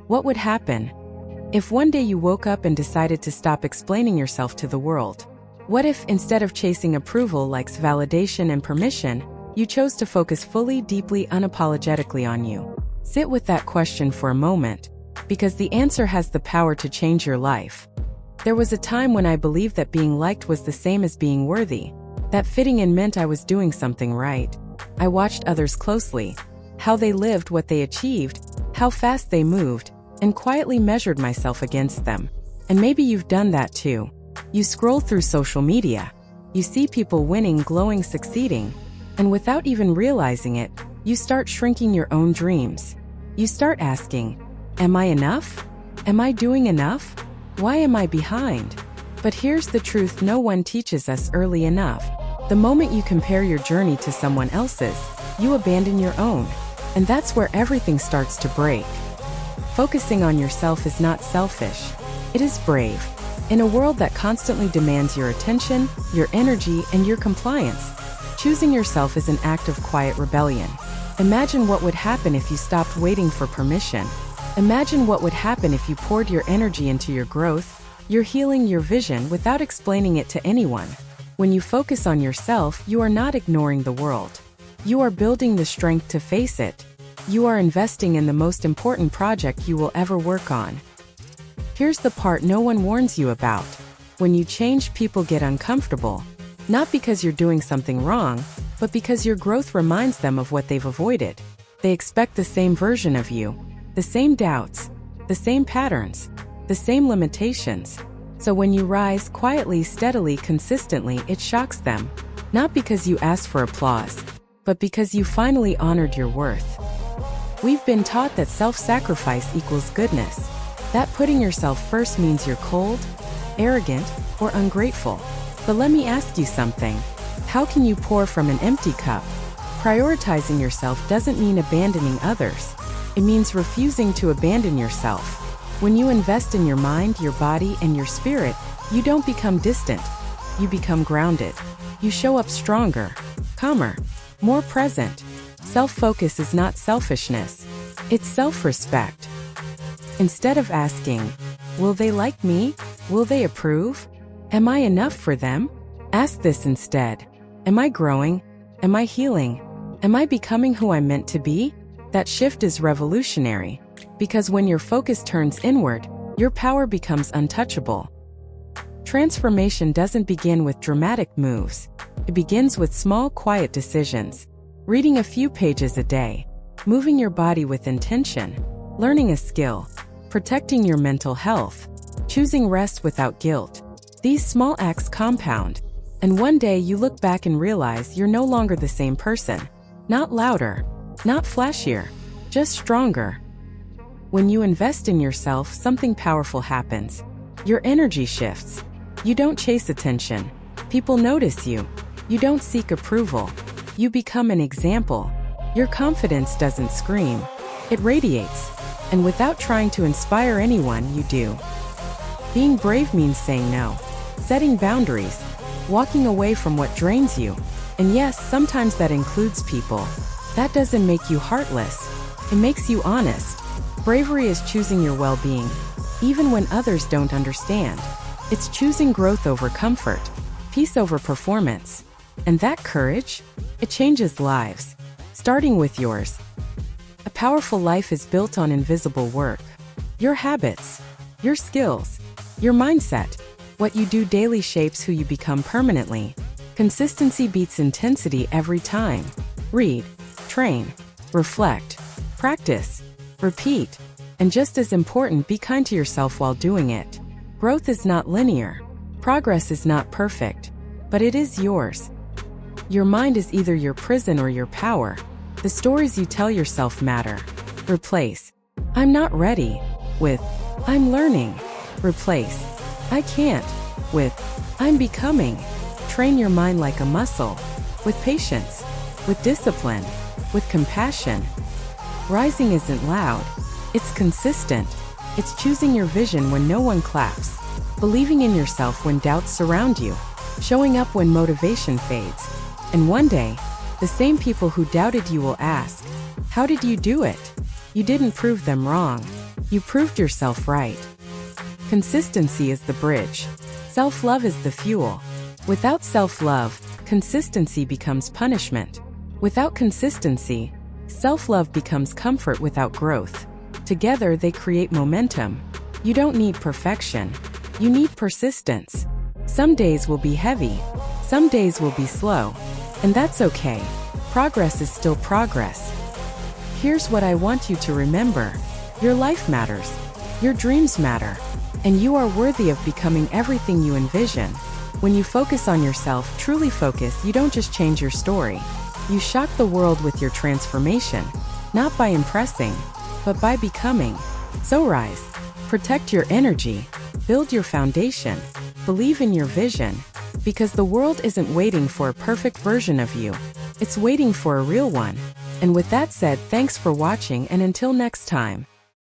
What would happen if one day you woke up and decided to stop explaining yourself to the world? What if, instead of chasing approval, likes, validation, and permission, you chose to focus fully, deeply, unapologetically on you? Sit with that question for a moment, because the answer has the power to change your life. There was a time when I believed that being liked was the same as being worthy, that fitting in meant I was doing something right. I watched others closely, how they lived, what they achieved, how fast they moved, and quietly measured myself against them. And maybe you've done that too. You scroll through social media, you see people winning, glowing, succeeding, and without even realizing it, you start shrinking your own dreams. You start asking, am I enough? Am I doing enough? Why am I behind? But here's the truth no one teaches us early enough. The moment you compare your journey to someone else's, you abandon your own. And that's where everything starts to break. Focusing on yourself is not selfish. It is brave. In a world that constantly demands your attention, your energy, and your compliance, choosing yourself is an act of quiet rebellion. Imagine what would happen if you stopped waiting for permission. Imagine what would happen if you poured your energy into your growth, your healing, your vision without explaining it to anyone. When you focus on yourself, you are not ignoring the world. You are building the strength to face it. You are investing in the most important project you will ever work on. Here's the part no one warns you about. When you change, people get uncomfortable. Not because you're doing something wrong, but because your growth reminds them of what they've avoided. They expect the same version of you, the same doubts, the same patterns, the same limitations. So when you rise quietly, steadily, consistently, it shocks them. Not because you asked for applause, but because you finally honored your worth. We've been taught that self-sacrifice equals goodness. That putting yourself first means you're cold, arrogant, or ungrateful. But let me ask you something. How can you pour from an empty cup? Prioritizing yourself doesn't mean abandoning others. It means refusing to abandon yourself. When you invest in your mind, your body, and your spirit, you don't become distant. You become grounded. You show up stronger, calmer, more present. Self-focus is not selfishness. It's self-respect. Instead of asking, will they like me? Will they approve? Am I enough for them? Ask this instead. Am I growing? Am I healing? Am I becoming who I'm meant to be? That shift is revolutionary. Because when your focus turns inward, your power becomes untouchable. Transformation doesn't begin with dramatic moves. It begins with small, quiet decisions. Reading a few pages a day, moving your body with intention, learning a skill, protecting your mental health, choosing rest without guilt. These small acts compound, and one day you look back and realize you're no longer the same person. Not louder, not flashier, just stronger. When you invest in yourself, something powerful happens. Your energy shifts. You don't chase attention. People notice you. You don't seek approval. You become an example. Your confidence doesn't scream. It radiates. And without trying to inspire anyone, you do. Being brave means saying no, setting boundaries, walking away from what drains you. And yes, sometimes that includes people. That doesn't make you heartless. It makes you honest. Bravery is choosing your well-being, even when others don't understand. It's choosing growth over comfort, peace over performance. And that courage, it changes lives, starting with yours. A powerful life is built on invisible work. Your habits, your skills, your mindset. What you do daily shapes who you become permanently. Consistency beats intensity every time. Read, train, reflect, practice, repeat. And just as important, be kind to yourself while doing it. Growth is not linear. Progress is not perfect. But it is yours. Your mind is either your prison or your power. The stories you tell yourself matter. Replace "I'm not ready" with "I'm learning." Replace "I can't" with "I'm becoming." Train your mind like a muscle, with patience, with discipline, with compassion. Rising isn't loud. It's consistent. It's choosing your vision when no one claps, believing in yourself when doubts surround you, showing up when motivation fades. And one day, the same people who doubted you will ask, how did you do it? You didn't prove them wrong. You proved yourself right. Consistency is the bridge. Self-love is the fuel. Without self-love, consistency becomes punishment. Without consistency, self-love becomes comfort without growth. Together, they create momentum. You don't need perfection. You need persistence. Some days will be heavy. Some days will be slow. And that's okay. Progress is still progress. Here's what I want you to remember. Your life matters. Your dreams matter. And you are worthy of becoming everything you envision. When you focus on yourself, truly focus, you don't just change your story. You shock the world with your transformation, not by impressing, but by becoming. So rise, protect your energy, build your foundation, believe in your vision, because the world isn't waiting for a perfect version of you. It's waiting for a real one. And with that said, thanks for watching, and until next time.